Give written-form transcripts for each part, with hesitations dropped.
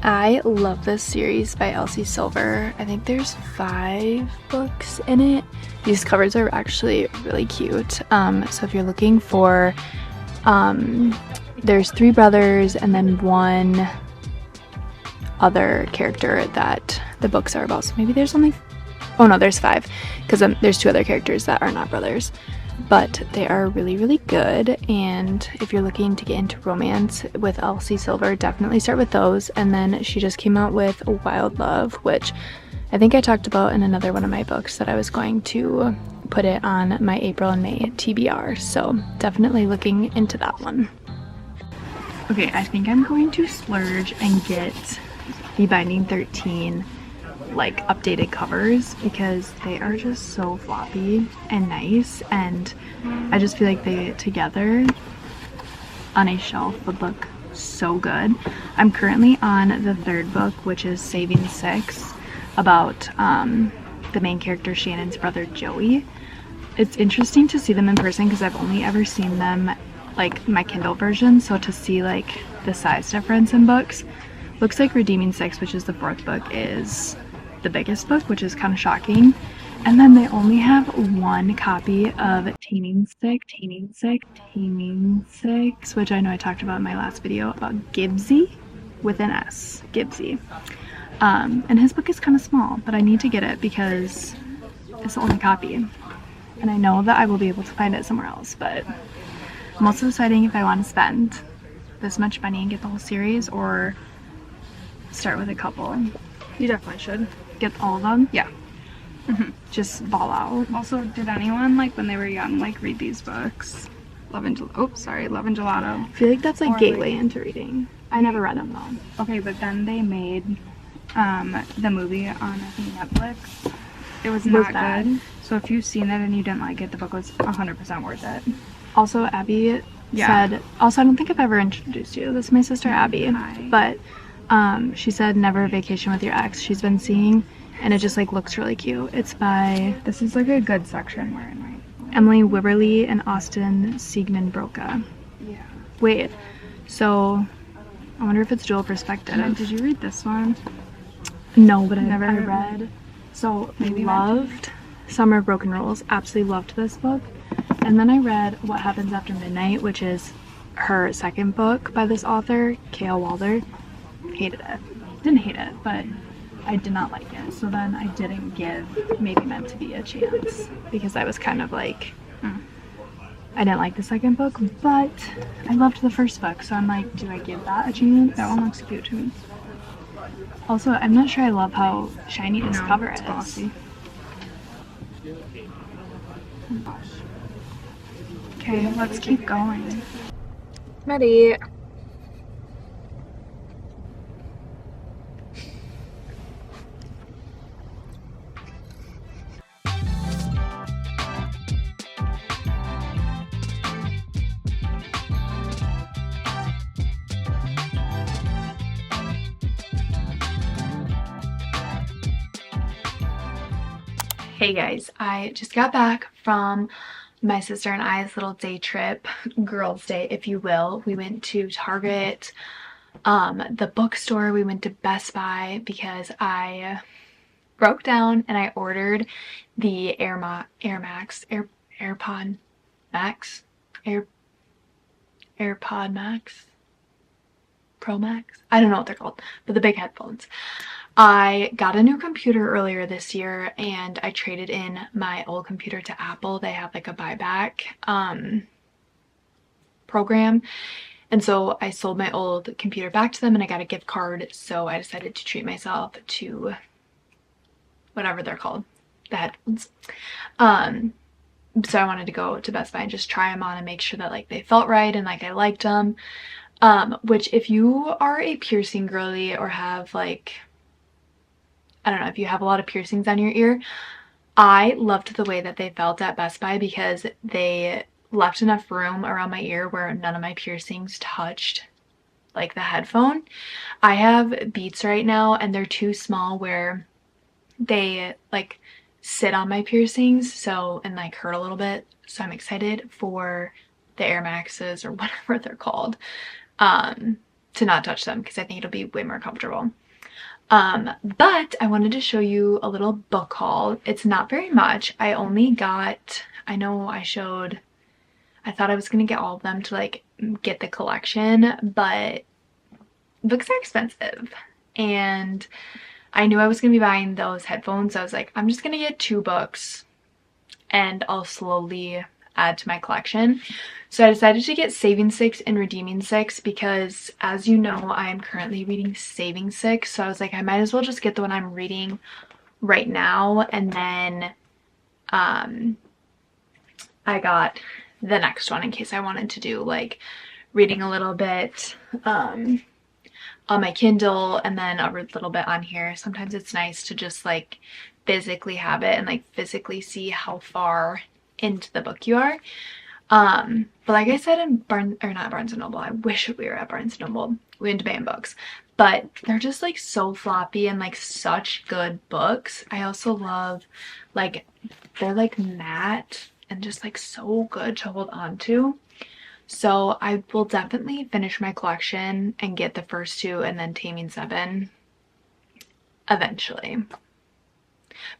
I love this series by Elsie Silver. I think there's 5 books in it. These covers are actually really cute. So if you're looking for, there's 3 brothers and then 1 other character that the books are about. So maybe there's only, oh no, there's 5, because there's 2 other characters that are not brothers. But they are really, really good, and if you're looking to get into romance with Elsie Silver, definitely start with those. And then she just came out with Wild Love, which I think I talked about in another one of my books that I was going to put it on my April and May TBR, so definitely looking into that one. Okay, I think I'm going to splurge and get the Binding 13 like updated covers because they are just so floppy and nice, and I just feel like they together on a shelf would look so good. I'm currently on the 3rd book, which is Saving Six, about the main character Shannon's brother Joey. It's interesting to see them in person because I've only ever seen them like my Kindle version, so to see like the size difference in books. Looks like Redeeming Six, which is the 4th book, is the biggest book, which is kind of shocking. And then they only have 1 copy of Taming Six, which I know I talked about in my last video about Gibbsy with an S, Gibbsy. And his book is kind of small, but I need to get it because it's the only copy. And I know that I will be able to find it somewhere else, but I'm also deciding if I want to spend this much money and get the whole series or start with a couple. You definitely should. Get all of them? Yeah. Just ball out. Also, did anyone, like, when they were young, like, read these books? Love and Gelato. I feel like that's like Or, gateway like, into reading. I never read them though. Okay, but then they made the movie on, I think, Netflix. It was not good. So if you've seen it and you didn't like it, the book was 100% worth it. Also, Abby said, also I don't think I've ever introduced you. This is my sister Abby. Hi. But she said Never Vacation with Your Ex she's been seeing, and it just like looks really cute. It's by, This is like a good section we're in right now. Emily Wibberley and Austin Siegman Broca. Yeah. Wait, so I wonder if it's dual perspective. Did you read this one? No, but I Never read. So Maybe loved Summer of Broken Rules. Absolutely loved this book. And then I read What Happens After Midnight, which is her 2nd book by this author, K.L. Walder. Hated it. Didn't hate it, but I did not like it. So then I didn't give Maybe Meant to Be a chance because I was kind of like, I didn't like the 2nd book, but I loved the 1st book. So I'm like, do I give that a chance? That one looks cute to me. Also, I'm not sure I love how shiny this cover it's is. glossy. Okay, let's keep going. Ready. Hey guys, I just got back from my sister and I's little day trip, girls' day if you will. We went to Target, the bookstore, we went to Best Buy because I broke down and I ordered the AirPod Max Pro Max, I don't know what they're called, but the big headphones. I got a new computer earlier this year and I traded in my old computer to Apple. They have like a buyback program, and so I sold my old computer back to them and I got a gift card, so I decided to treat myself to whatever they're called, the headphones. So I wanted to go to Best Buy and just try them on and make sure that like they felt right and like I liked them, which if you are a piercing girly or have like, I don't know, if you have a lot of piercings on your ear, I loved the way that they felt at Best Buy because they left enough room around my ear where none of my piercings touched like the headphone. I have Beats right now and they're too small where they like sit on my piercings, so, and like hurt a little bit. So I'm excited for the Air Maxes or whatever they're called. to not touch them because I think it'll be way more comfortable. But I wanted to show you a little book haul. It's not very much. I only got, I know I thought I was gonna get all of them to like get the collection, but books are expensive. And I knew I was gonna be buying those headphones. So I was like, I'm just gonna get 2 books and I'll slowly add to my collection. So I decided to get Saving 6 and Redeeming 6 because, as you know, I am currently reading Saving 6. So I was like, I might as well just get the one I'm reading right now. And then I got the next one in case I wanted to do like reading a little bit on my Kindle and then a little bit on here. Sometimes it's nice to just like physically have it and like physically see how far into the book you are. But like I said in Barnes and Noble, I wish we were at Barnes and Noble. We went to Bam Books, but they're just like so floppy and like such good books. I also love like they're like matte and just like so good to hold on to. So I will definitely finish my collection and get the first 2 and then Taming 7 eventually.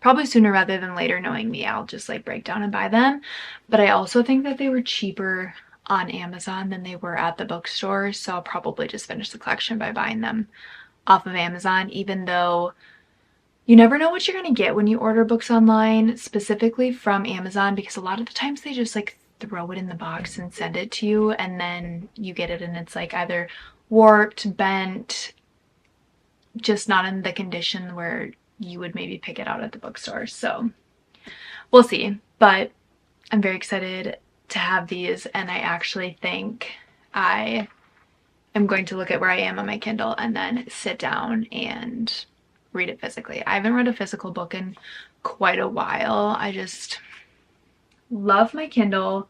Probably sooner rather than later, knowing me, I'll just like break down and buy them. But I also think that they were cheaper on Amazon than they were at the bookstore. So I'll probably just finish the collection by buying them off of Amazon, even though you never know what you're going to get when you order books online, specifically from Amazon, because a lot of the times they just like throw it in the box and send it to you, and then you get it and it's like either warped, bent, just not in the condition where you would maybe pick it out at the bookstore. So we'll see, but I'm very excited to have these, and I actually think I am going to look at where I am on my Kindle and then sit down and read it physically. I haven't read a physical book in quite a while. I just love my Kindle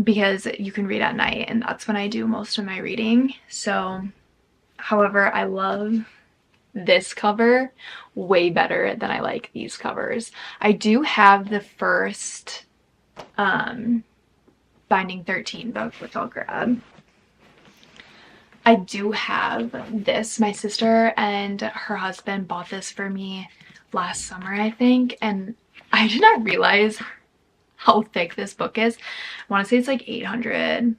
because you can read at night, and that's when I do most of my reading. So, however, I love this cover way better than I like these covers. I do have the first Binding 13 book, which I'll grab. I do have this. My sister and her husband bought this for me last summer, I think, and I did not realize how thick this book is. I want to say it's like 800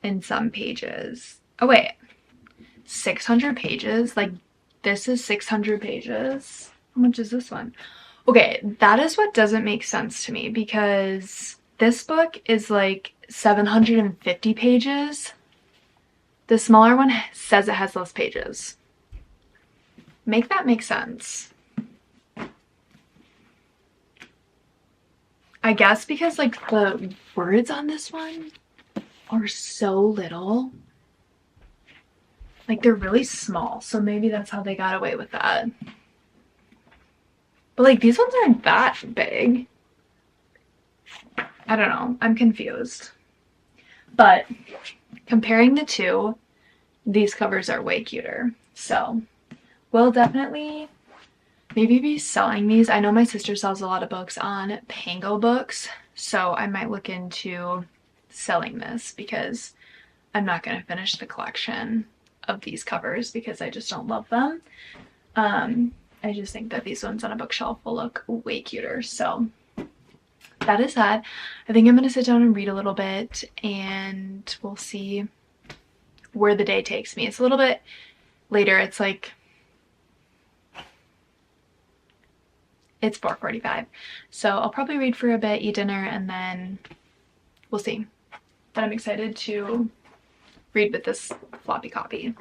and some pages. Oh wait, 600 pages? Like, this is 600 pages. How much is this one? Okay, that is what doesn't make sense to me, because this book is like 750 pages. The smaller one says it has less pages. Make that make sense. I guess because like the words on this one are so little. Like, they're really small, so maybe that's how they got away with that. But like, these ones aren't that big. I don't know. I'm confused. But comparing the two, these covers are way cuter. So we'll definitely maybe be selling these. I know my sister sells a lot of books on Pango Books, so I might look into selling this because I'm not going to finish the collection of these covers because I just don't love them. I just think that these ones on a bookshelf will look way cuter. So that is that. I think I'm going to sit down and read a little bit, and we'll see where the day takes me. It's a little bit later. It's like, it's 4:45. So I'll probably read for a bit, eat dinner, and then we'll see. But I'm excited to read with this floppy copy.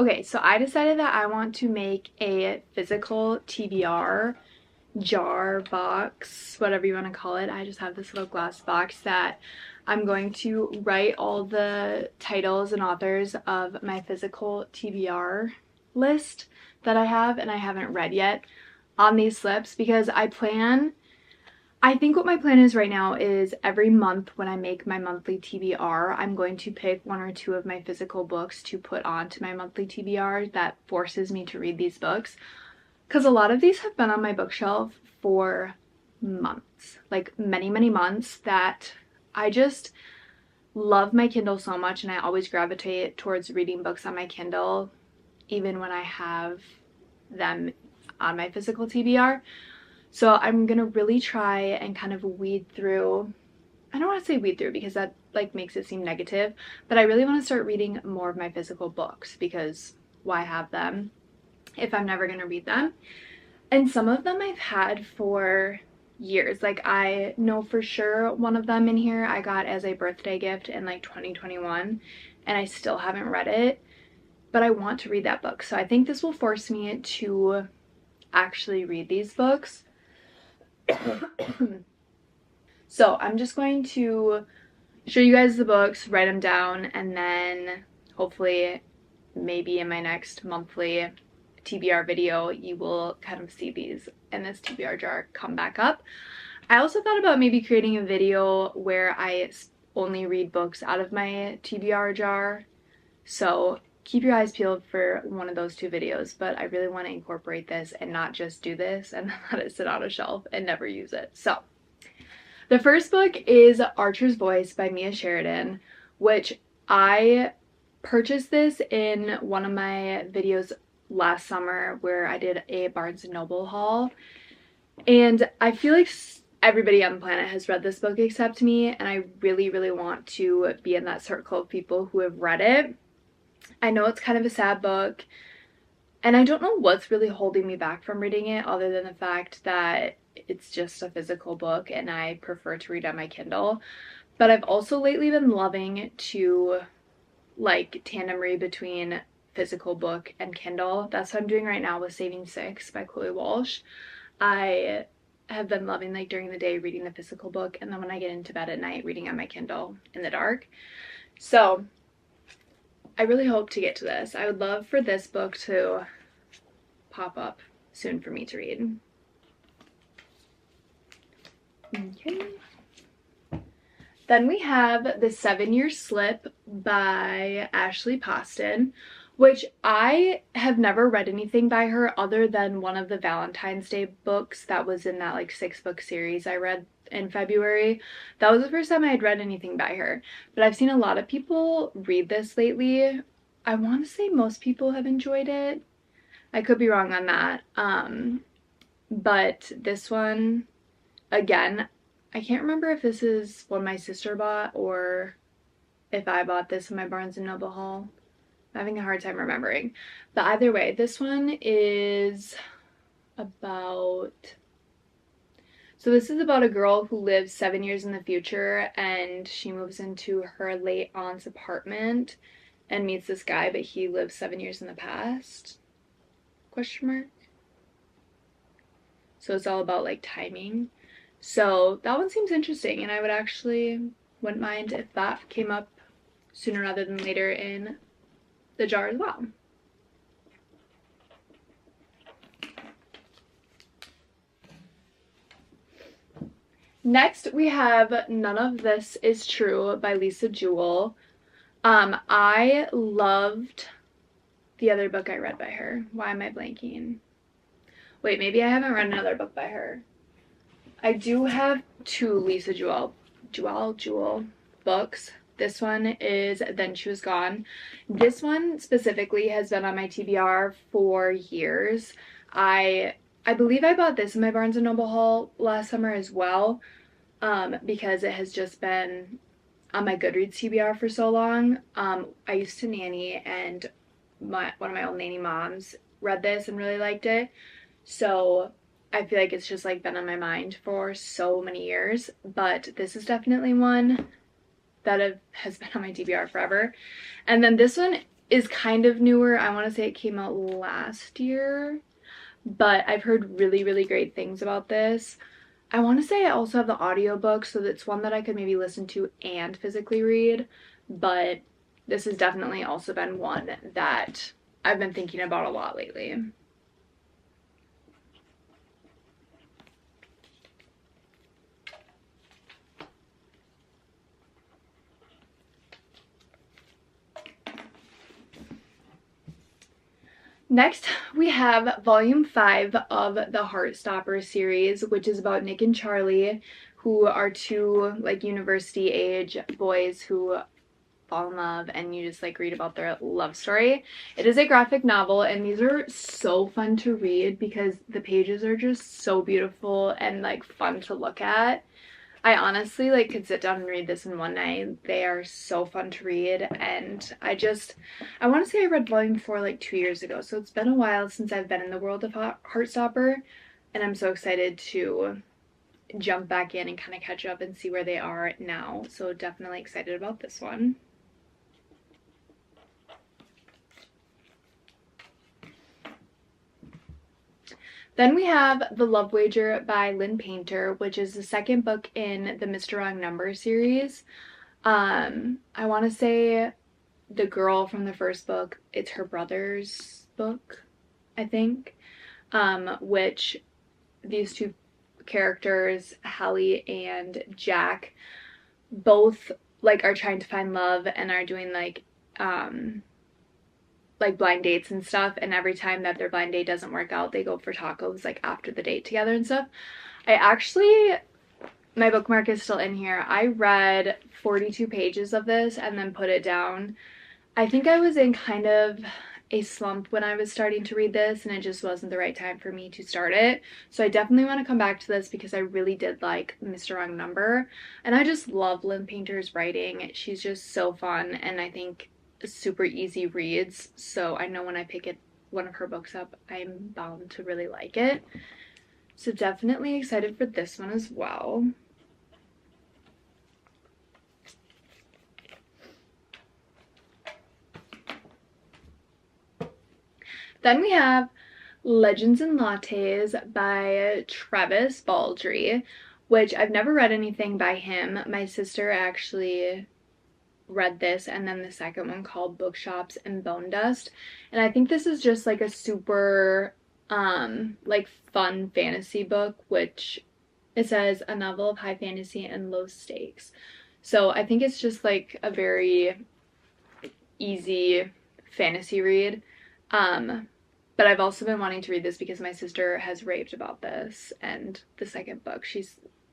Okay, so I decided that I want to make a physical TBR jar, box, whatever you want to call it. I just have this little glass box that I'm going to write all the titles and authors of my physical TBR list that I have and I haven't read yet on these slips, because I think what my plan is right now is every month when I make my monthly TBR, I'm going to pick one or two of my physical books to put onto my monthly TBR that forces me to read these books. Because a lot of these have been on my bookshelf for months, like many, many months, that I just love my Kindle so much, and I always gravitate towards reading books on my Kindle, even when I have them on my physical TBR. So I'm gonna really try and kind of weed through, I don't want to say weed through because that like makes it seem negative, but I really want to start reading more of my physical books, because why have them if I'm never gonna read them? And some of them I've had for years. Like I know for sure one of them in here I got as a birthday gift in like 2021, and I still haven't read it, but I want to read that book. So I think this will force me to actually read these books. So I'm just going to show you guys the books, write them down, and then hopefully maybe in my next monthly TBR video you will kind of see these in this TBR jar come back up. I also thought about maybe creating a video where I only read books out of my TBR jar, so keep your eyes peeled for one of those two videos, but I really want to incorporate this and not just do this and let it sit on a shelf and never use it. So the first book is Archer's Voice by Mia Sheridan, which I purchased this in one of my videos last summer where I did a Barnes & Noble haul, and I feel like everybody on the planet has read this book except me, and I really, really want to be in that circle of people who have read it. I know it's kind of a sad book, and I don't know what's really holding me back from reading it other than the fact that it's just a physical book and I prefer to read on my Kindle. But I've also lately been loving to like tandem read between physical book and Kindle. That's what I'm doing right now with Saving Six by Chloe Walsh. I have been loving like during the day reading the physical book, and then when I get into bed at night reading on my Kindle in the dark. So I really hope to get to this. I would love for this book to pop up soon for me to read. Okay. Then we have The 7-Year Slip by Ashley Poston, which I have never read anything by her other than one of the Valentine's Day books that was in that like 6-book series I read in February. That was the first time I had read anything by her, but I've seen a lot of people read this lately. I want to say most people have enjoyed it. I could be wrong on that. But this one, again, I can't remember if this is one my sister bought or if I bought this in my Barnes & Noble haul. I'm having a hard time remembering. But either way, this one is about... So this is about a girl who lives 7 years in the future, and she moves into her late aunt's apartment and meets this guy, but he lives 7 years in the past? Question mark? So it's all about like timing. So that one seems interesting, and I wouldn't mind if that came up sooner rather than later in the jar as well. Next we have None of This Is True by Lisa Jewell. I loved the other book I read by her. Why am I blanking? Wait, maybe I haven't read another book by her. I do have two Lisa Jewell books. This one is Then She Was Gone. This one specifically has been on my TBR for years. I believe I bought this in my Barnes & Noble haul last summer as well, because it has just been on my Goodreads TBR for so long. I used to nanny, and one of my old nanny moms read this and really liked it. So I feel like it's just like been on my mind for so many years, but this is definitely one that has been on my TBR forever. And then this one is kind of newer. I want to say it came out last year, but I've heard really, really great things about this. I want to say I also have the audiobook, so that's one that I could maybe listen to and physically read, but this has definitely also been one that I've been thinking about a lot lately. Next, we have volume 5 of the Heartstopper series, which is about Nick and Charlie, who are two like university age boys who fall in love, and you just like read about their love story. It is a graphic novel, and these are so fun to read because the pages are just so beautiful and like fun to look at. I honestly like could sit down and read this in one night. They are so fun to read, and I want to say I read volume 4 like 2 years ago, so it's been a while since I've been in the world of Heartstopper, and I'm so excited to jump back in and kind of catch up and see where they are now. So definitely excited about this one. Then we have The Love Wager by Lynn Painter, which is the second book in the Mr. Wrong Number series. I want to say the girl from the first book, it's her brother's book, I think, which these two characters, Hallie and Jack, both like are trying to find love and are doing like blind dates and stuff, and every time that their blind date doesn't work out, they go for tacos like after the date together and stuff. My bookmark is still in here. I read 42 pages of this and then put it down. I think I was in kind of a slump when I was starting to read this, and it just wasn't the right time for me to start it. So I definitely want to come back to this because I really did like Mr. Wrong Number, and I just love Lynn Painter's writing. She's just so fun, and I think super easy reads, so I know when I pick one of her books up, I'm bound to really like it. So definitely excited for this one as well. Then we have Legends and Lattes by Travis Baldree, which I've never read anything by him. My sister actually read this, and then the second one called Bookshops and Bone Dust, and I think this is just like a super like fun fantasy book, which it says a novel of high fantasy and low stakes. So I think it's just like a very easy fantasy read, but I've also been wanting to read this because my sister has raved about this, and the second book,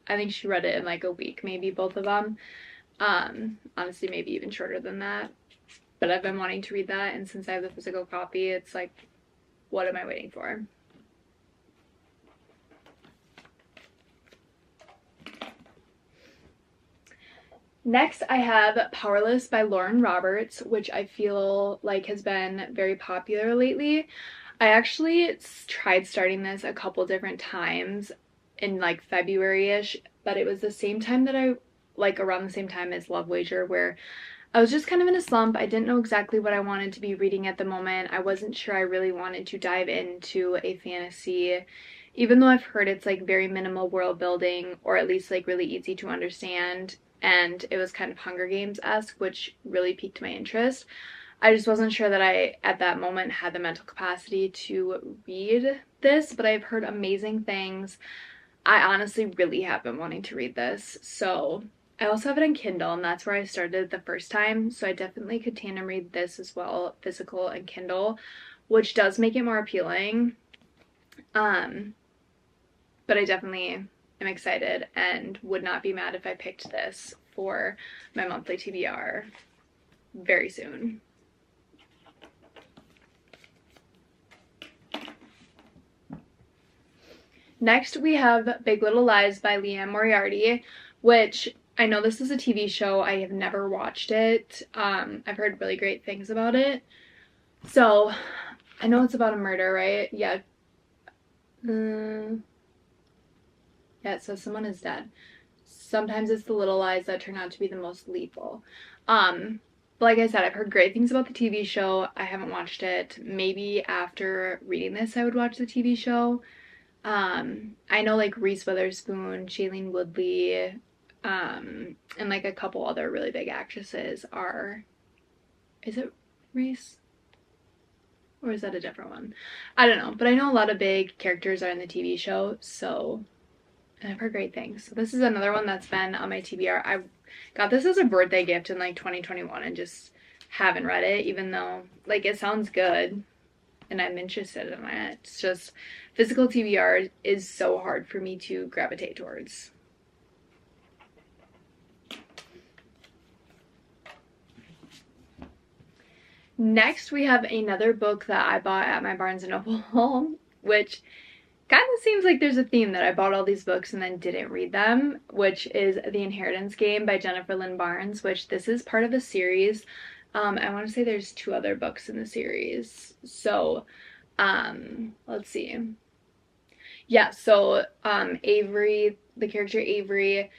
I think she read it in like a week, maybe both of them. Honestly, maybe even shorter than that, but I've been wanting to read that, and since I have the physical copy, it's like, what am I waiting for? Next, I have Powerless by Lauren Roberts, which I feel like has been very popular lately. I actually tried starting this a couple different times in like February-ish, but it was the same time that around the same time as Love Wager, where I was just kind of in a slump. I didn't know exactly what I wanted to be reading at the moment. I wasn't sure I really wanted to dive into a fantasy, even though I've heard it's like very minimal world building, or at least like really easy to understand, and it was kind of Hunger Games-esque, which really piqued my interest. I just wasn't sure that I, at that moment, had the mental capacity to read this, but I've heard amazing things. I honestly really have been wanting to read this, so I also have it on Kindle, and that's where I started the first time, so I definitely could tandem read this as well, physical and Kindle, which does make it more appealing. But I definitely am excited and would not be mad if I picked this for my monthly TBR very soon. Next, we have Big Little Lies by Liane Moriarty, which I know this is a TV show. I have never watched it. I've heard really great things about it. So, I know it's about a murder, right? Yeah. Yeah, it says someone is dead. Sometimes it's the little lies that turn out to be the most lethal. But like I said, I've heard great things about the TV show. I haven't watched it. Maybe after reading this, I would watch the TV show. I know like Reese Witherspoon, Shailene Woodley, and like a couple other really big actresses are. Is it Reese? Or is that a different one? I don't know, but I know a lot of big characters are in the TV show, so, and I've heard great things. So this is another one that's been on my TBR. I got this as a birthday gift in like 2021 and just haven't read it, even though like it sounds good and I'm interested in it. It's just physical TBR is so hard for me to gravitate towards. Next, we have another book that I bought at my Barnes & Noble haul, which kind of seems like there's a theme that I bought all these books and then didn't read them, which is The Inheritance Game by Jennifer Lynn Barnes, which this is part of a series. I want to say there's 2 other books in the series. So, let's see. Yeah, so Avery, the character Avery,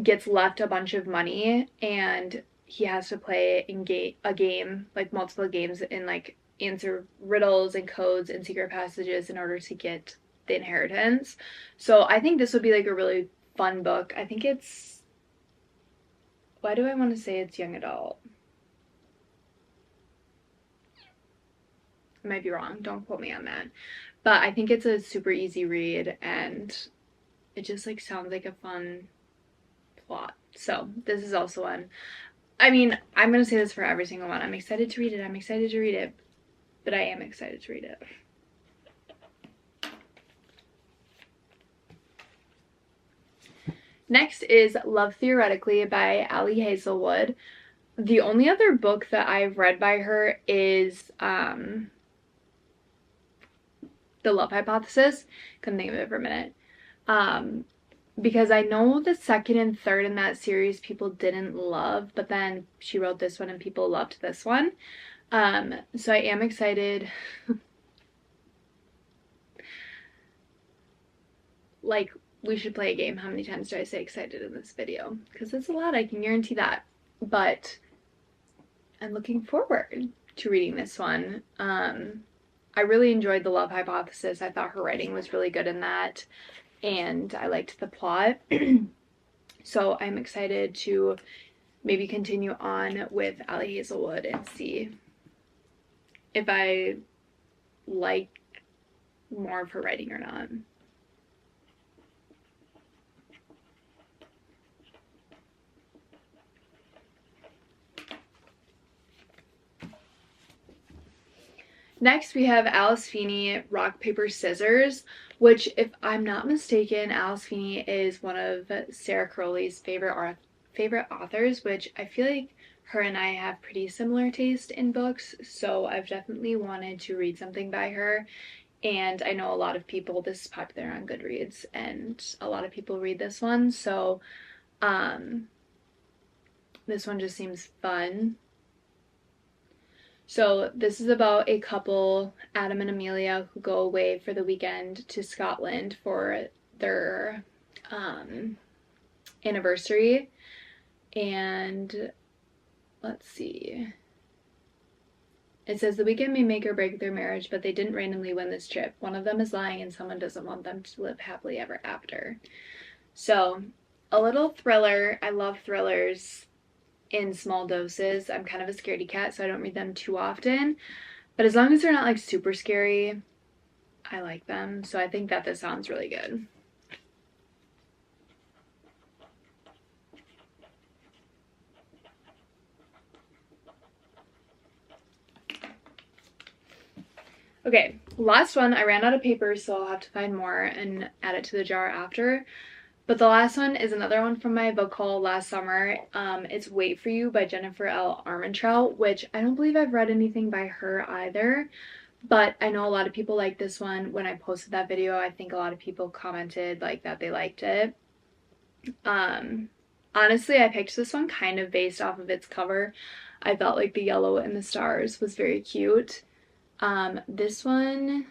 gets left a bunch of money and he has to play a game, like multiple games, and like answer riddles and codes and secret passages in order to get the inheritance. So I think this would be like a really fun book. I think it's, why do I want to say it's young adult? I might be wrong, don't quote me on that, but I think it's a super easy read and it just like sounds like a fun plot. So this is also one. I mean, I'm gonna say this for every single one. I'm excited to read it. I'm excited to read it. But I am excited to read it. Next is Love Theoretically by Ali Hazelwood. The only other book that I've read by her is The Love Hypothesis. Couldn't think of it for a minute. Because I know the second and third in that series people didn't love, but then she wrote this one and people loved this one. So I am excited. Like, we should play a game. How many times do I say excited in this video? Because it's a lot, I can guarantee that. But I'm looking forward to reading this one. I really enjoyed The Love Hypothesis. I thought her writing was really good in that. And I liked the plot. So I'm excited to maybe continue on with Ali Hazelwood and see if I like more of her writing or not. Next, we have Alice Feeney, Rock, Paper, Scissors, which, if I'm not mistaken, Alice Feeney is one of Sarah Crowley's favorite authors, which I feel like her and I have pretty similar taste in books, so I've definitely wanted to read something by her. And I know a lot of people, this is popular on Goodreads, and a lot of people read this one, so this one just seems fun. So this is about a couple, Adam and Amelia, who go away for the weekend to Scotland for their anniversary. And let's see. It says the weekend may make or break their marriage, but they didn't randomly win this trip. One of them is lying and someone doesn't want them to live happily ever after. So a little thriller. I love thrillers in small doses. I'm kind of a scaredy cat, so I don't read them too often, but as long as they're not like super scary, I like them. So I think that this sounds really good. Okay, last one. I ran out of paper, so I'll have to find more and add it to the jar after. But the last one is another one from my book haul last summer. It's Wait For You by Jennifer L. Armentrout, which I don't believe I've read anything by her either. But I know a lot of people like this one. When I posted that video, I think a lot of people commented like that they liked it. Honestly, I picked this one kind of based off of its cover. I felt like the yellow and the stars was very cute. This one,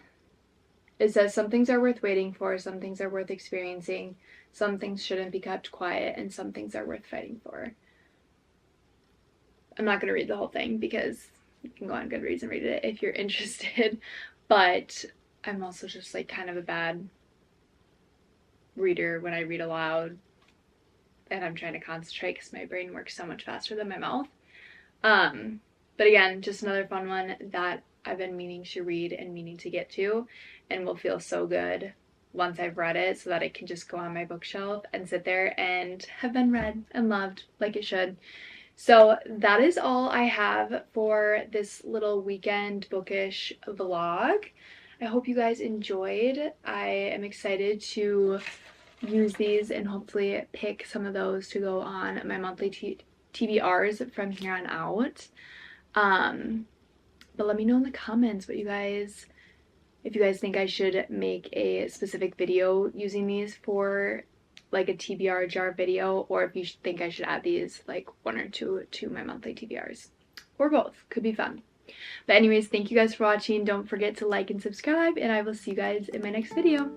it says some things are worth waiting for, some things are worth experiencing, some things shouldn't be kept quiet, and some things are worth fighting for. I'm not going to read the whole thing because you can go on Goodreads and read it if you're interested, but I'm also just like kind of a bad reader when I read aloud and I'm trying to concentrate because my brain works so much faster than my mouth. But again, just another fun one that I've been meaning to read and meaning to get to, and will feel so good once I've read it so that it can just go on my bookshelf and sit there and have been read and loved like it should. So that is all I have for this little weekend bookish vlog. I hope you guys enjoyed. I am excited to use these and hopefully pick some of those to go on my monthly TBRs from here on out. But let me know in the comments what you guys, if you guys think I should make a specific video using these for like a TBR jar video, or if you think I should add these like one or two to my monthly TBRs, or both. Could be fun. But anyways, thank you guys for watching. Don't forget to like and subscribe, and I will see you guys in my next video.